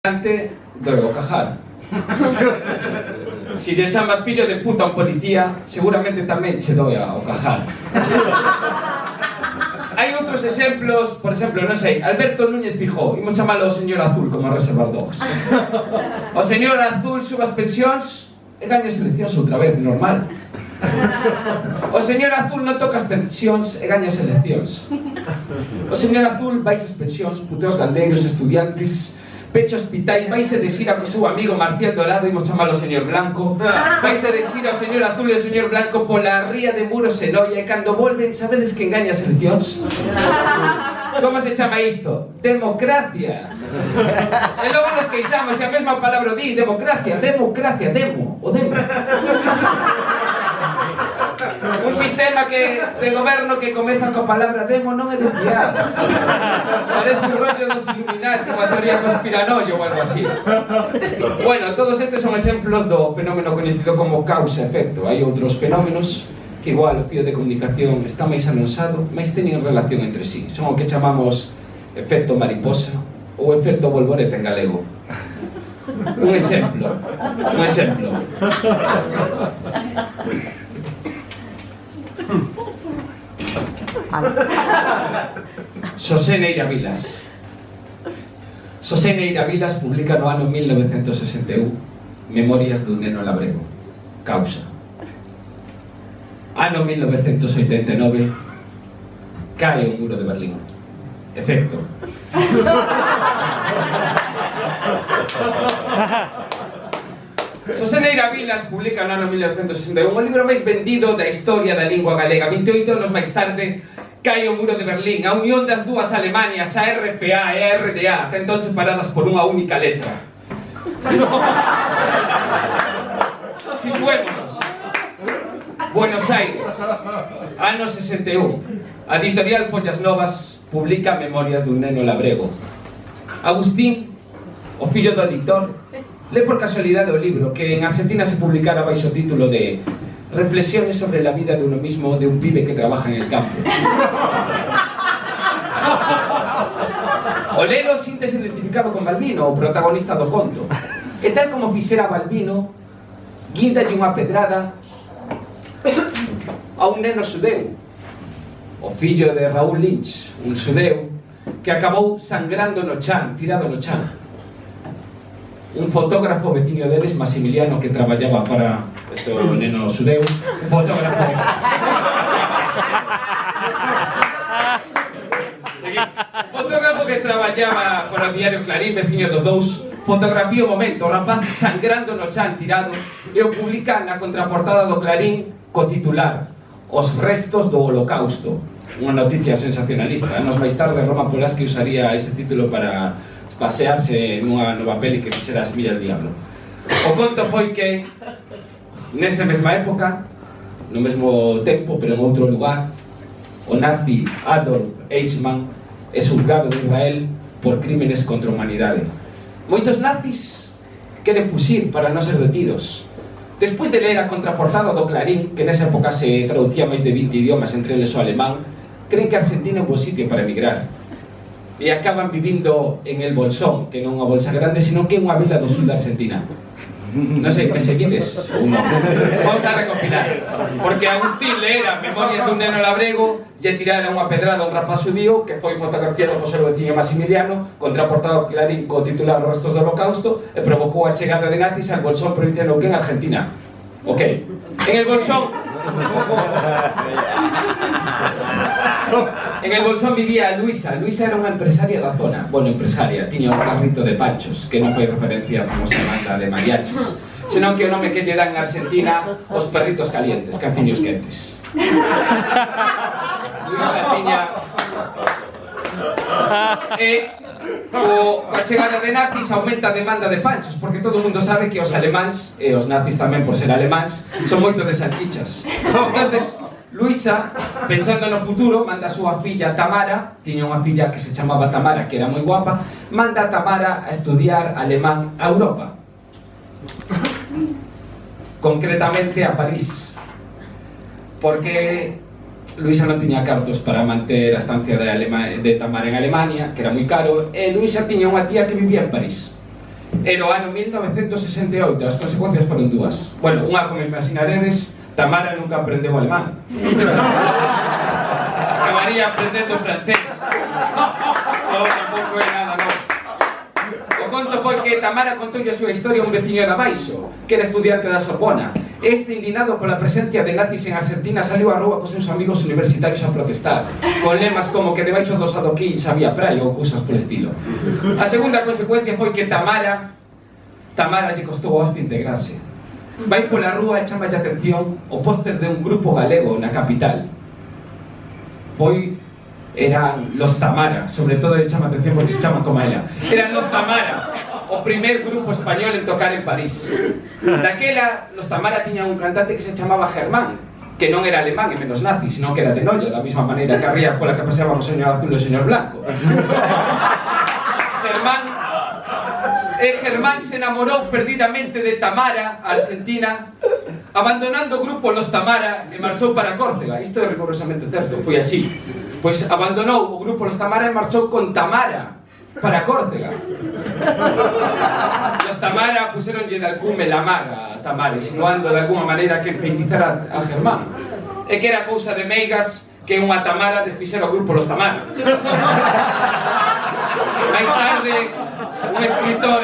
do Bocajar. Si lle chamas fillo de puta a un policía, seguramente tamén che doi ao cajar. Hai outros exemplos, por exemplo, non sei, Alberto Núñez Fijó, imos chamalo o señor Azul como a Reservoir Dogs. O señor Azul sube as pensións e gaña as eleccións outra vez, normal. O señor Azul non toca as pensións e gaña as eleccións. O señor Azul vais as pensións, puteos gandeiros, estudiantes, pecha hospitais, vaise de xira co seu amigo Marcial Dorado, imos chamalo señor Blanco, vaise de xira o señor Azul e o señor Blanco pola ría de Muros e Noia, e cando volven, sabedes quen gaña as eleccións? Como se chama isto? Democracia. E logo nos queixamos, e a mesma palabra di, democracia, democracia, demo, o demo. Un sistema de goberno que comeza coa palabra demo non é de fiar. Parece un rollo dos Illuminati, unha teoría conspiranoia ou algo así. Bueno, todos estes son exemplos do fenómeno coñecido como causa-efecto. Hai outros fenómenos que igual o fío de comunicación está máis anonsado, máis teñen relación entre sí. Son o que chamamos efecto mariposa ou efecto bolboreta en galego. Un exemplo. Xosé Neira Vilas. Xosé Neira Vilas publica no ano 1961 Memorias dun neno labrego. Causa. Ano 1989 cae o muro de Berlín. Efecto. Xosé Neira Vilas publica no ano 1961 o libro máis vendido da historia da lingua galega. 28 anos máis tarde cae o muro de Berlín. A unión das dúas Alemanias, a RFA e a RDA, ata entón separadas por unha única letra. Situémonos. Buenos Aires, ano 61. A editorial Follas Novas publica Memorias dun neno labrego. Agustín, o fillo do editor, lé por casualidade o libro, que en Argentina se publicara baixo o título de Reflexiones sobre la vida de uno mismo de un pibe que trabaja en el campo. O lelo síntese identificado con Balbino, o protagonista do conto. E tal como fixera Balbino, guíndalle unha pedrada a un neno xudeu, o fillo de Raúl Lynch, un xudeu que acabou sangrando no chan, tirado no chan. Un fotógrafo veciño deles, Maximiliano, que traballaba para este neno xudeu, fotógrafo que traballaba para o diario Clarín, veciño dos dous, fotografía o momento, o rapaz sangrando no chan tirado, e o publica na contraportada do Clarín co titular Os restos do Holocausto, unha noticia sensacionalista. Anos máis tarde Roman Polanski usaría ese título para pasearse nunha nova peli que fixera Semilla del Diablo. O conto foi que nesa mesma época, no mesmo tempo, pero en outro lugar, o nazi Adolf Eichmann é xulgado en Israel por crímenes contra a humanidade. Moitos nazis queren fuxir para non ser detidos. Despois de ler a contraportada do Clarín, que nesa época se traducía máis de 20 idiomas, entre eles o alemán, creen que Argentina é un bo sitio para emigrar. E acaban vivindo en El Bolsón, que non é unha bolsa grande, sino que é unha vila do sul da Argentina. Non sei, me seguides ou non? Vamos a recopilar. Porque Agustín leera Memorias dun neno labrego, lle tirara unha pedrada a un rapaz xudío que foi fotografiado po seu veciño Maximiliano, contraportado Clarín co titular Os restos do Holocausto, e provocou a chegada de nazis al Bolsón, provincia de Neuquén, Argentina. Ok. En El Bolsón vivía Luisa. Luisa era unha empresaria da zona. Bueno, empresaria, tiña un carrito de panchos, que non foi referencia a famosa banda de mariachis, senón que o nome que lle dan en Argentina os perritos calientes, caciños quentes. Luisa tiña... a chegada de nazis aumenta a demanda de panchos, porque todo o mundo sabe que os alemáns, e os nazis tamén por ser alemáns, son moito de salchichas. Entonces, Luisa, pensando no futuro, manda a súa filla Tamara, tiña unha filla que se chamaba Tamara, que era moi guapa, manda a Tamara a estudiar alemán a Europa. Concretamente a París. Porque Luisa non tiña cartos para manter a estancia de Tamara en Alemania, que era moi caro, e Luisa tiña unha tía que vivía en París. Era o ano 1968, as consecuencias foron dúas. Bueno, unha, como imaginaredes, Tamara nunca aprendeu alemán. Acabaría aprendendo francés. Non, tampouco é nada, non. O conto foi que Tamara contoulle a súa historia a un veciño de abaixo, que era estudiante da Sorbona. Este, indignado pola presencia de nazis en Argentina, saliu á rúa cos seus amigos universitarios a protestar, con lemas como que debaixo dos adoquíns había praia ou cousas polo estilo. A segunda consecuencia foi que Tamara lle costou a hoste integrarse. Vai pola rúa e chama a atención o póster de un grupo galego na capital. Eran los Tamara, sobre todo le chama a atención porque se chaman como ela. Eran los Tamara, o primer grupo español en tocar en París. Daquela, los Tamara tiñan un cantante que se chamaba Germán, que non era alemán e menos nazi, sino que era de Noia, da mesma maneira que había pola que paseaban o señor azul e o señor blanco. Germán se enamorou perdidamente de Tamara, argentina, abandonando o grupo Los Tamara e marchou para Córcega. Isto é rigorosamente certo, foi así. Pois abandonou o grupo Los Tamara e marchou con Tamara para Córcega. Los Tamara puseronlle de alcume la maga a Tamara, insinuando de alguma maneira que enfeitizara a Germán. E que era cousa de meigas que unha Tamara despixera o grupo Los Tamara. Máis tarde, un escritor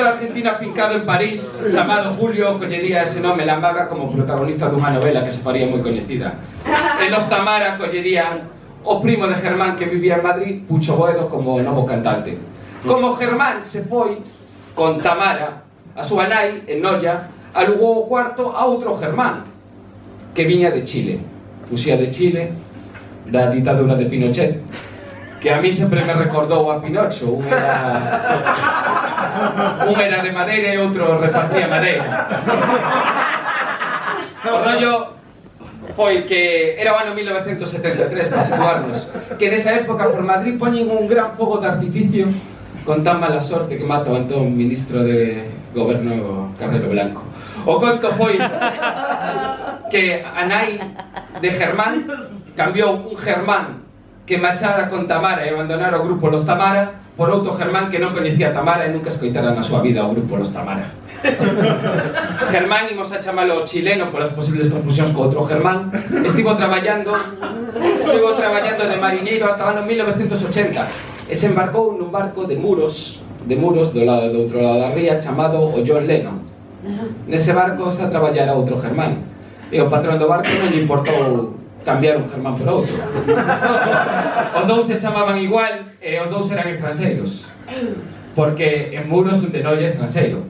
argentino afincado en París chamado Julio collería ese nome La Maga como protagonista dunha novela que se faría moi coñecida. E Los Tamara collerían o primo de Germán que vivía en Madrid, Pucho Boedo, como novo cantante. Como Germán se foi con Tamara, a súa nai, en Noia, alugou o cuarto a outro Germán que viña de Chile. Fuxía de Chile, da ditadura de Pinochet, que a mí sempre me recordou a Pinocho. Un era de madeira e outro repartía madeira. O rollo foi que era o ano 1973, para situarnos, que nesa época por Madrid poñen un gran fogo de artificio con tan mala sorte que mata o entón ministro de goberno Carrero Blanco. O conto foi que a nai de Germán cambiou un Germán que machara con Tamara e abandonara o grupo Los Tamara por outro Germán que non coñecía a Tamara e nunca escoitara na súa vida o grupo Los Tamara. Germán, imos a chamalo chileno polas posibles confusións co outro Germán, estivo traballando de mariñeiro ata o ano 1980 e se embarcou nun barco de muros do outro lado da ría chamado o John Lennon. Nese barco se a traballar a outro Germán e o patrón do barco non lle importou cambiar un Germán por outro. Os dous se chamaban igual e os dous eran estranxeiros, porque en Muros un de Noia estranxeiro.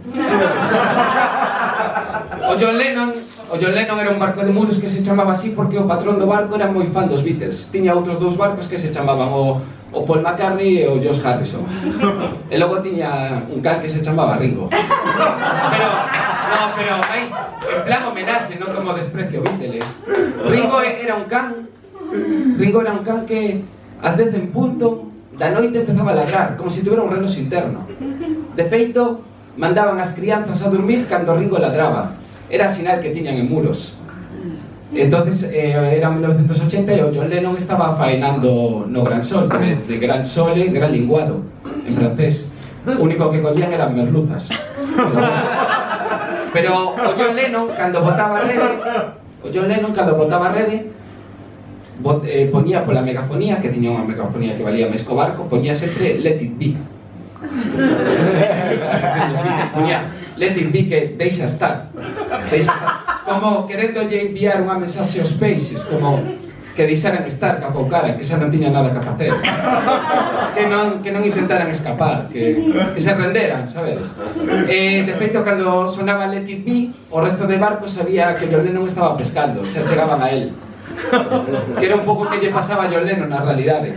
O John Lennon era un barco de Muros que se chamaba así porque o patrón do barco era moi fan dos Beatles. Tiña outros dous barcos que se chamaban o Paul McCartney e o George Harrison. E logo tiña un can que se chamaba Ringo. Pero máis en plan homenaxe, non como desprecio Beatles. Ringo era un can que ás 10 en punto da noite empezaba a ladrar, como se tivera un reloj interno. De feito, mandaban as crianzas a dormir cando Ringo ladraba. Era a sinal que tiñan en Muros. Entonces, era 1980 e o John Lennon estaba faenando no Gran Sol, de Gran Sole, Gran Linguado, en francés. O único que collían eran merluzas. Pero o John Lennon, cando botaba a rede, poñía pola megafonía, que tiña unha megafonía que valía máis co barco, poñía sempre Let It Be. Poñía Let It Be, que deixa estar. Como querendolle enviar unha mensaxe aos peixes, como que deixaran estar, que apoucaran, que xa non tiñan nada que facer, que non intentaran escapar, que se renderan, sabedes? De feito, cando sonaba Let It Be, o resto de barcos sabía que John Lennon estaba pescando, xa chegaban a él. Que era un pouco que lle pasaba a John Lennon na realidade.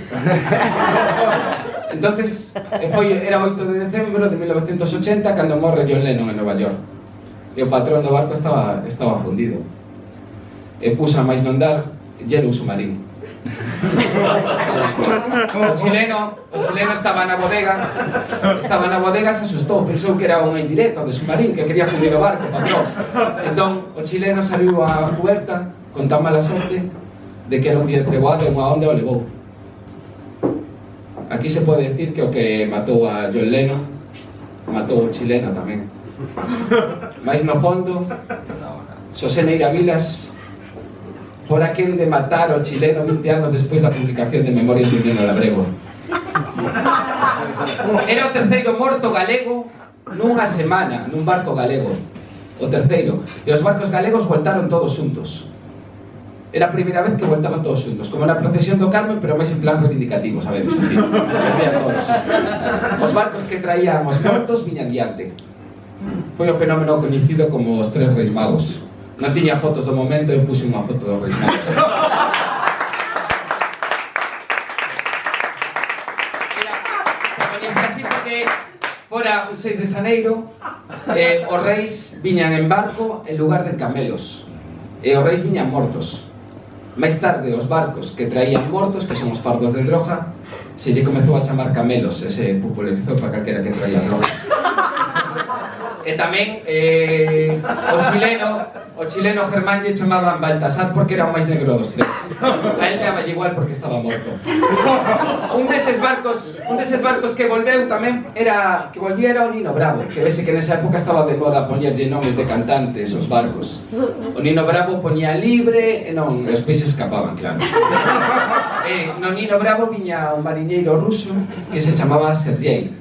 Entonces, era 8 de decembro de 1980 cando morre John Lennon en Nova York. E o patrón do barco estaba fundido. E puso a máis non dar Yellow Submarine. O chileno estaba na bodega, se asustou, pensou que era unha indirecta de Submarine, que quería fundir o barco, patrón. Entón, o chileno saliu á cuberta con tan mala sorte de que era un día entreguado e unha onda o levou. aquí se pode decir que o que matou a John Lennon matou o chileno tamén. Mais no fondo, Xosé Neira Vilas fora quen de matar o chileno 20 anos despois da publicación de Memorias de Nino Labrego. Era o terceiro morto galego nunha semana, nun barco galego. O terceiro. E os barcos galegos voltaron todos xuntos. Era a primeira vez que voltaban todos xuntos, como na procesión do Carmen, pero máis en plan reivindicativo, sabedes, así. Os barcos que traían os mortos viñan diante. Foi o fenómeno coñecido como os tres reis magos. Non tiña fotos do momento, eu puse unha foto dos reis magos. Se coñece así porque fora un 6 de xaneiro, os reis viñan en barco en lugar de camelos. E os reis viñan mortos. Máis tarde, os barcos que traían mortos, que son os fardos de droga, se lle comezou a chamar camelos e se popularizou para calquera que traía drogas. E tamén o chileno Germán lle chamaban Baltasar porque era o máis negro dos tres. A él daba igual porque estaba morto. Un deses barcos que volveu tamén era o Nino Bravo, que vese que nesa época estaba de moda poñerlle nomes de cantantes os barcos. O Nino Bravo poñía libre e non, os peixes escapaban, claro. No Nino Bravo viña un mariñeiro ruso que se chamaba Sergei.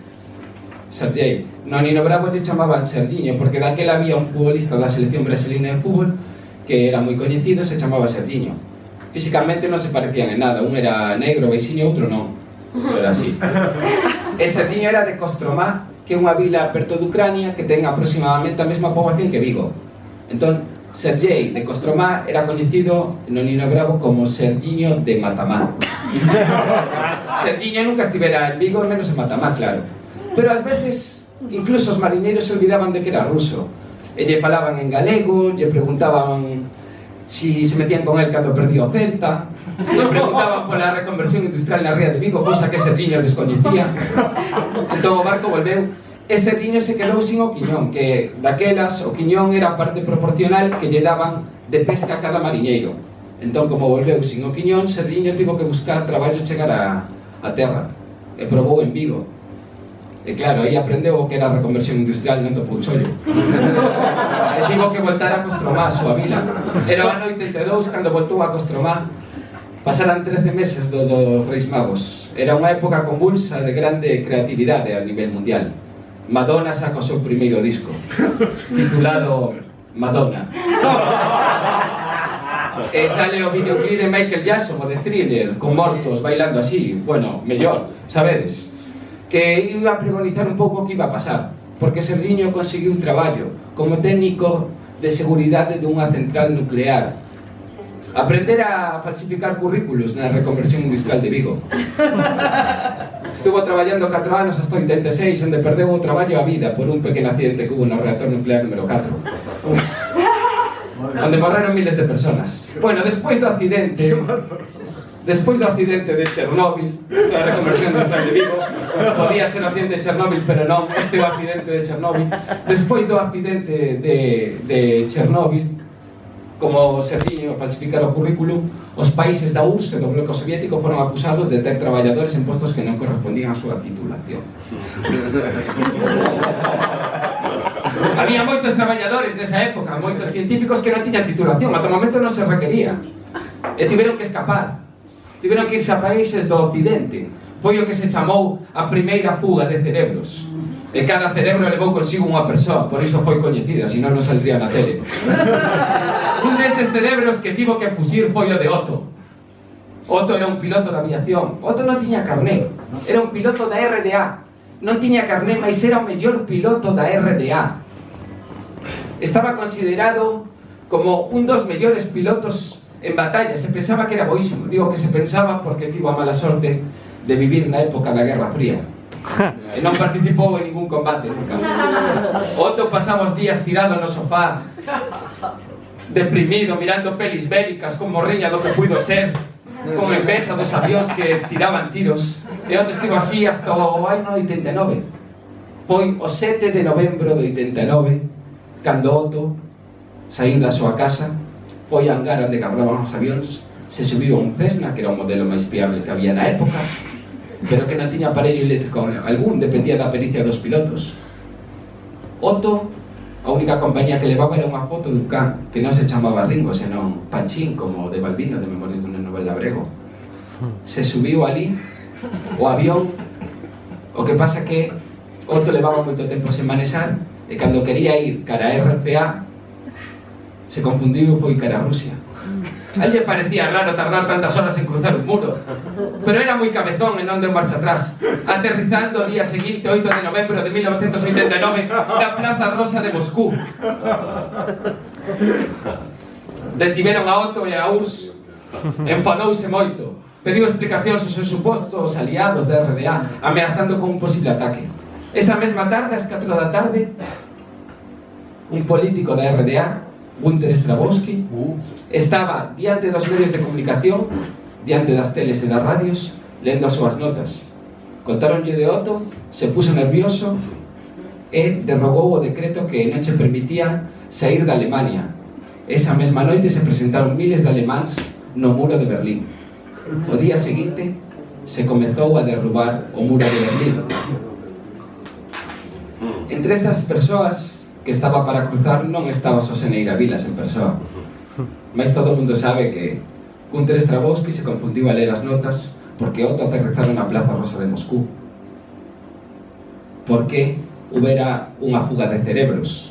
No Nino Bravo lle chamaban Sergiño porque daquela había un futbolista da selección brasileña de fútbol que era moi coñecido e se chamaba Sergiño. Físicamente non se parecían en nada, un era negro, beixiño, outro non. Outro era así. E Sergiño era de Kostromá, que é unha vila perto de Ucrania que ten aproximadamente a mesma poboación que Vigo. Entón, Sergei de Kostromá era coñecido no Nino Bravo como Sergiño de Matamá. Sergiño nunca estivera en Vigo, menos en Matamá, claro. Pero ás veces, incluso os mariñeiros se olvidaban de que era ruso. E lle falaban en galego, lle preguntaban si se metían con él cando perdía o Celta, lle preguntaban pola reconversión industrial na ría de Vigo, cosa que Sergiño descoñecía. Entón o barco volveu, e Sergiño se quedou sin o quiñón, que daquelas o quiñón era a parte proporcional que lle daban de pesca a cada mariñeiro. Entón, como volveu sin o quiñón, Sergiño tivo que buscar traballo chegar a terra, e probou en Vigo. E claro, aí aprendeu o que era a reconversión industrial, non topou chollo. E tivo que voltar a Kostromá, a súa vila. Era o ano 82 cando voltou a Kostromá. Pasaran 13 meses dos Reis Magos. Era unha época convulsa de grande creatividade a nivel mundial. Madonna saca o seu primeiro disco, titulado Madonna. E sale o videoclip de Michael Jackson, o de Thriller, con mortos bailando así. Bueno, mellor, sabedes? Que iba a pregonizar un pouco o que iba a pasar, porque Sergiño conseguiu un traballo como técnico de seguridade dunha central nuclear. Aprender a falsificar currículos na reconversión industrial de Vigo. Estuvo traballando 4 anos hasta 86, onde perdeu o traballo a vida por un pequeno accidente que hubo no reactor nuclear número 4. Onde morreron miles de personas. Bueno, despois do accidente de Chernóbil, a reconversión industrial de Vigo, podía ser o accidente de Chernóbil, pero non, este é o accidente de Chernóbil. Despois do accidente de Chernóbil, como Sergiño falsificar o currículum, os países da URSS e do bloque soviético foron acusados de ter traballadores en postos que non correspondían á súa titulación. Había moitos traballadores nesa época, moitos científicos que non tiñan titulación, ata o momento non se requería. E tiveron que escapar, tiveron que irse a países do occidente. Foi o que se chamou a primeira fuga de cerebros. E cada cerebro levou consigo unha persoa, por iso foi coñecida, senón non saldría na tele. Un deses cerebros que tivo que fuxir foi o de Otto. Otto era un piloto de aviación. Otto non tiña carné, era un piloto da RDA. Non tiña carné, mas era o mellor piloto da RDA. Estaba considerado como un dos mellores pilotos en batalla. Se pensaba que era boísimo. Digo que se pensaba porque tivo a mala sorte de vivir na época da Guerra Fría. E non participou en ningún combate nunca. Otto pasamos días tirado no sofá, deprimido, mirando pelis bélicas con morriña do que puido ser, con envexa dos avións que tiraban tiros. E Otto estivo así hasta o ano 89. Foi o 7 de novembro do 89 cando Otto saiu da súa casa, foi a hangar onde guardaban os avións, se subiu a un Cessna, que era o modelo máis fiable que había na época, pero que non tiña aparello eléctrico algún, dependía da pericia dos pilotos. Otto, a única compañía que levaba era unha foto dun can que non se chamaba Ringo, senón Panchín, como de Balbino, de Memorias dun Nobel Labrego. Se subiu ali o avión, o que pasa que Otto levaba moito tempo sen manexar e cando quería ir cara a RFA se confundiu e foi cara a Rusia. A lle parecía raro tardar tantas horas en cruzar un muro, pero era moi cabezón e non deu marcha atrás, aterrizando o día seguinte, 8 de novembro de 1989, na Plaza Rosa de Moscú. Detiveron a Otto e a URSS, enfadouse moito, pediu explicacións aos seus supostos aliados da RDA, ameazando con un posible ataque. Esa mesma tarde, ás 4 da tarde, un político da RDA, Günter Stravosky, estaba diante dos medios de comunicación, diante das teles e das radios, lendo as súas notas. Contaronlle de Otto, se puso nervioso e derrogou o decreto que non che permitía sair da Alemania. Esa mesma noite se presentaron miles de alemáns no muro de Berlín. O día seguinte se comezou a derrubar o muro de Berlín. Entre estas persoas que estaba para cruzar non estaba Soseneira Vilas en persoa, mas todo o mundo sabe que Günter Stravosky se confundiu a ler as notas porque Otto aterrizaron na Plaza Rosa de Moscú, porque houbera unha fuga de cerebros,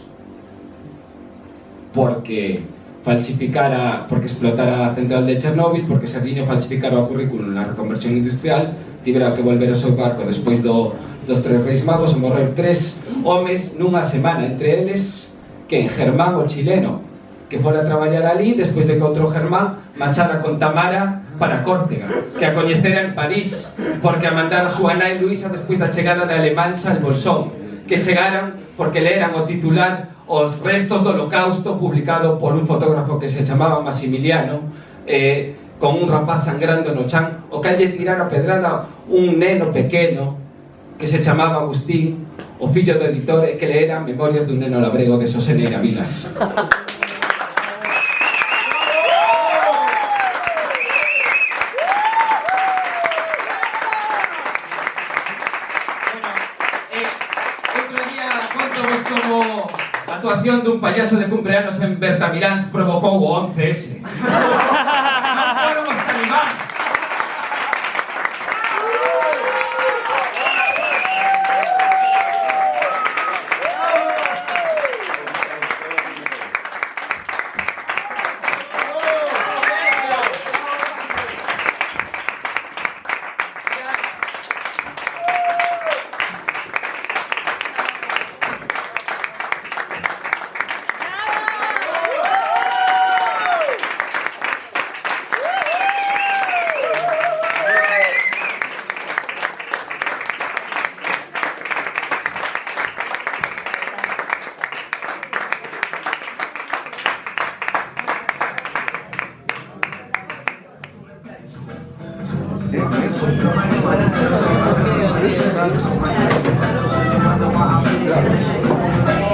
porque explotara a central de Chernóbil, porque Serginho falsificara o currículum na reconversión industrial, tivera que volver ao seu barco despois dos tres reis magos e morrer 3 homes nunha semana, entre eles que en Germán, o chileno, que fora a traballar ali despois de que outro Germán marchara con Tamara para Córcega, que a coñecera en París, porque a mandara a súa nai Luisa despois da chegada de alemáns al Bolsón, que chegaran porque leeran o titular Os restos do holocausto, publicado por un fotógrafo que se chamaba Maximiliano, con un rapaz sangrando no chan, o que lle tirara a pedrada un neno pequeno que se chamaba Agustín, o fillo do editor, e que leera Memorias dun neno labrego de Soseneira Vilas. Outro día contovos como a actuación dun payaso de cumpleanos en Bertamiráns provocou o 11S. Foron os talibáns. Okay.